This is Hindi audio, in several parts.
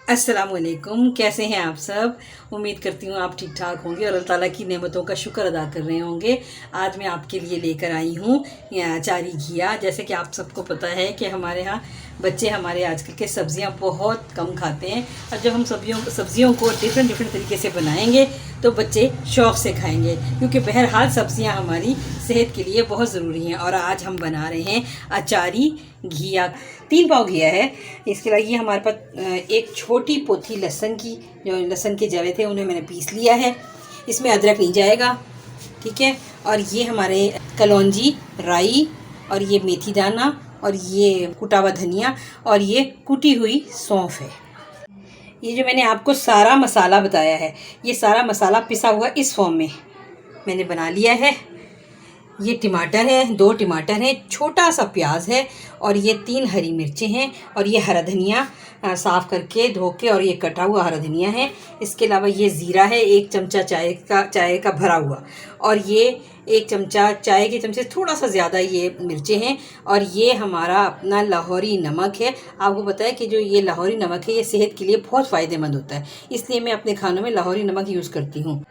अस्सलामुअलैकुम, कैसे हैं आप सब। उम्मीद करती हूँ आप ठीक ठाक होंगे और अल्लाह ताला की नेमतों का शुक्र अदा कर रहे होंगे। आज मैं आपके लिए लेकर आई हूँ अचारी घिया। जैसे कि आप सबको पता है कि हमारे यहाँ बच्चे हमारे आजकल के सब्ज़ियाँ बहुत कम खाते हैं, और जब हम सब्ज़ियों को डिफरेंट तरीके से बनाएंगे तो बच्चे शौक़ से खाएंगे, क्योंकि बहरहाल सब्ज़ियाँ हमारी सेहत के लिए बहुत ज़रूरी हैं। और आज हम बना रहे हैं अचारी घिया। 3 पाव घिया है। इसके लिए ये हमारे पास एक छोटी पोथी लहसुन की, जो लहसुन के जवे थे उन्हें मैंने पीस लिया है। इसमें अदरक नहीं जाएगा, ठीक है। और ये हमारे कलौंजी, राई, और ये मेथी दाना, और ये कुटा हुआ धनिया, और ये कुटी हुई सौंफ है। ये जो मैंने आपको सारा मसाला बताया है, ये सारा मसाला पिसा हुआ इस फॉर्म में मैंने बना लिया है। ये टमाटर है, 2 टमाटर हैं, छोटा सा प्याज है, और ये 3 हरी मिर्चें हैं, और ये हरा धनिया साफ़ करके धो के, और ये कटा हुआ हरा धनिया है। इसके अलावा ये ज़ीरा है, 1 चमचा चाय का भरा हुआ, और ये 1 चमचा चाय के चमचे थोड़ा सा ज़्यादा ये मिर्चें हैं, और ये हमारा अपना लाहौरी नमक है। आपको पता है कि जो ये लाहौरी नमक है ये सेहत के लिए बहुत फ़ायदेमंद होता है, इसलिए मैं अपने खानों में लाहौरी नमक यूज़ करती हूँ।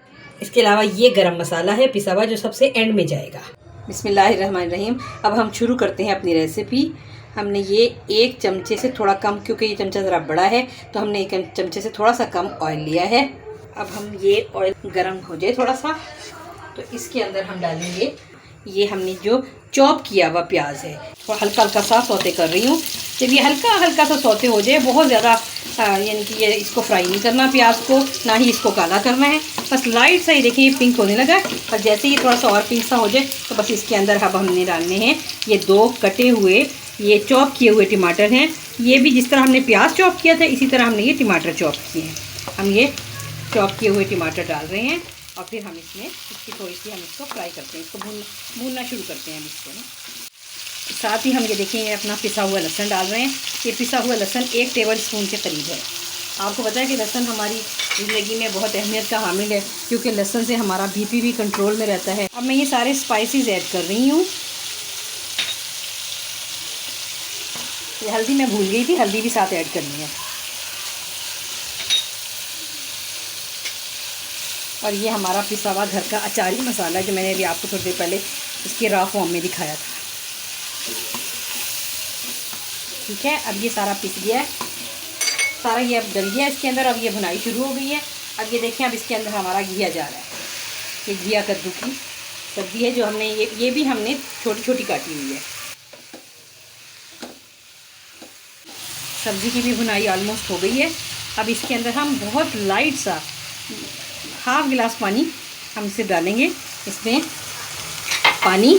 इसके अलावा ये गरम मसाला है पिसा हुआ, जो सबसे एंड में जाएगा। बिस्मिल्लाहिर्रहमानिर्रहीम। अब हम शुरू करते हैं अपनी रेसिपी। हमने ये 1 चमचे से थोड़ा कम, क्योंकि ये चमचा ज़रा बड़ा है तो हमने 1 चमचे से थोड़ा सा कम ऑयल लिया है। अब हम ये ऑयल गरम हो जाए थोड़ा सा, तो इसके अंदर हम डालेंगे ये हमने जो चॉप किया हुआ प्याज है, और हल्का सा सौते कर रही हूँ। जब ये हल्का सा सौते हो जाए, बहुत ज़्यादा यानी कि ये इसको फ्राई नहीं करना प्याज को, ना ही इसको काला करना है, बस लाइट सा ही देखिए ये पिंक होने लगा। और जैसे ही थोड़ा सा और पिंक सा हो जाए तो बस इसके अंदर अब हमने डालने हैं ये 2 कटे हुए, ये चॉप किए हुए टमाटर हैं। ये भी जिस तरह हमने प्याज चॉप किया था इसी तरह हमने ये टमाटर चॉप किए हैं। हम ये चॉप किए हुए टमाटर डाल रहे हैं, और फिर हम इसमें इसकी थोड़ी सी हम इसको फ्राई करते हैं, इसको भूनना शुरू करते हैं हम इसको ना। साथ ही हम ये देखेंगे अपना पिसा हुआ लहसुन डाल रहे हैं। ये पिसा हुआ लहसुन 1 टेबल स्पून के करीब है। आपको पता है कि लहसुन हमारी ज़िंदगी में बहुत अहमियत का हामिल है, क्योंकि लहसुन से हमारा बीपी भी कंट्रोल में रहता है। अब मैं ये सारे स्पाइसेस ऐड कर रही हूँ। ये हल्दी मैं भूल गई थी, हल्दी भी साथ ऐड करनी है। और ये हमारा पिसा हुआ घर का अचारी मसाला, जो मैंने अभी आपको थोड़ी देर पहले इसके रॉ फॉर्म में दिखाया था, ठीक है। अब ये सारा पिस गया है, सारा ये अब डल गया इसके अंदर। अब ये भुनाई शुरू हो गई है। अब ये देखें, अब इसके अंदर हमारा घिया जा रहा है। ये घिया कद्दू की सब्ज़ी है, जो हमने ये भी हमने छोटी काटी हुई है। सब्ज़ी की भी भुनाई ऑलमोस्ट हो गई है। अब इसके अंदर हम बहुत लाइट सा ½ गिलास पानी हम इसे डालेंगे, इसमें पानी,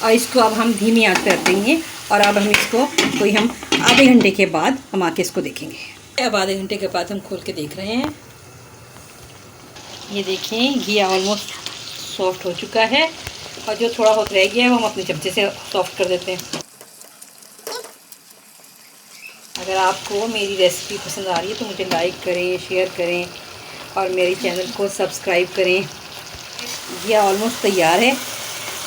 और इसको अब हम धीमी आंच पर रख देंगे। और अब हम इसको हम आधे घंटे के बाद हम आके इसको देखेंगे। अब आधे घंटे के बाद हम खोल के देख रहे हैं। ये देखें, घिया ऑलमोस्ट सॉफ्ट हो चुका है, और जो थोड़ा बहुत रह गया है वो हम अपने चमचे से सॉफ्ट कर देते हैं। अगर आपको मेरी रेसिपी पसंद आ रही है तो मुझे लाइक करें, शेयर करें, और मेरे चैनल को सब्सक्राइब करें। घिया ऑलमोस्ट तैयार है।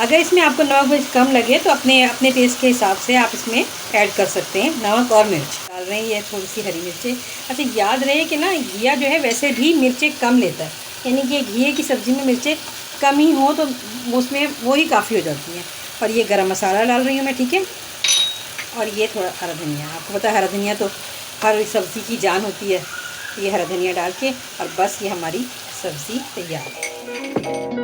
अगर इसमें आपको नमक कम लगे तो अपने टेस्ट के हिसाब से आप इसमें ऐड कर सकते हैं नमक और मिर्च। डाल रहे हैं ये थोड़ी सी हरी मिर्चें। अच्छा, याद रहे कि ना घिया जो है वैसे भी मिर्चें कम लेता है, यानी कि घिये की सब्ज़ी में मिर्चें कम ही हो तो उसमें वो ही काफ़ी हो जाती हैं। और ये गरम मसाला डाल रही हूँ मैं, ठीक है। और ये थोड़ा हरा धनिया, आपको पता है हरा धनिया तो हर सब्ज़ी की जान होती है। ये हरा धनिया डाल के, और बस ये हमारी सब्ज़ी तैयार है।